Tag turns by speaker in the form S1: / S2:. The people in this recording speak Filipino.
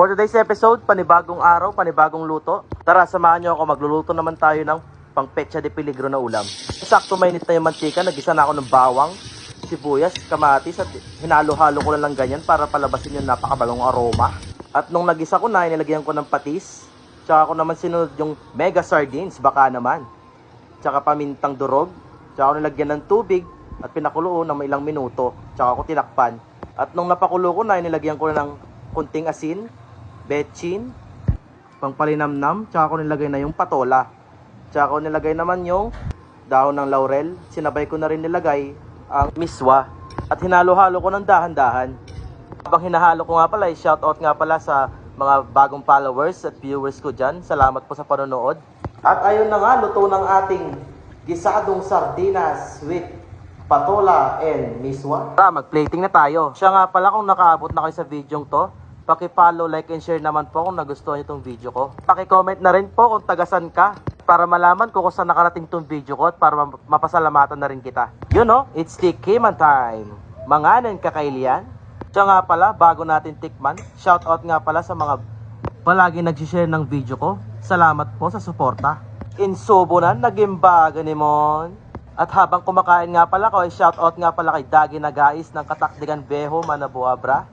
S1: For today's episode, panibagong araw, panibagong luto. Tara, samahan nyo ako. Magluluto naman tayo ng pang pecha de peligro na ulam. Sakto mainit na yung mantika, nagisa na ako ng bawang, sibuyas, kamatis at hinalo-halo ko lang ganyan para palabasin yung napakabalong aroma. At nung nagisa ko na, inilagyan ko ng patis. Tsaka ko naman sinunod yung mega sardines, baka naman. Tsaka pamintang durog. Tsaka ko nilagyan ng tubig at pinakulo ng ilang minuto. Tsaka ko tinakpan. At nung napakulo ko na, inilagyan ko na ng kunting asin, betchin, pangpalinamnam, tsaka ko nilagay na yung patola. Tsaka ko nilagay naman yung dahon ng laurel. Sinabay ko na rin nilagay ang miswa. At hinalo-halo ko ng dahan-dahan. Habang hinahalo ko nga pala, shoutout nga pala sa mga bagong followers at viewers ko dyan. Salamat po sa panonood. At ayun na nga, luto ng ating gisadong sardinas with patola and miswa. Tara, mag-plating na tayo. Siya nga pala, kung nakaabot na kayo sa video to, paki-follow, like, and share naman po kung nagustuhan niyo itong video ko. Paki-comment na rin po kung tagasan ka para malaman ko kung saan nakarating itong video ko at para mapasalamatan na rin kita. You know, it's tikman time. Manganan kakailian. Siya nga pala, bago natin tikman, shoutout nga pala sa mga palagi nagsishare ng video ko. Salamat po sa suporta. Insubo na, nagimbaga ni Mon. At habang kumakain nga pala ko, shoutout nga pala kay Dagi Nagais ng Katakdigan Beho, Manabuabra.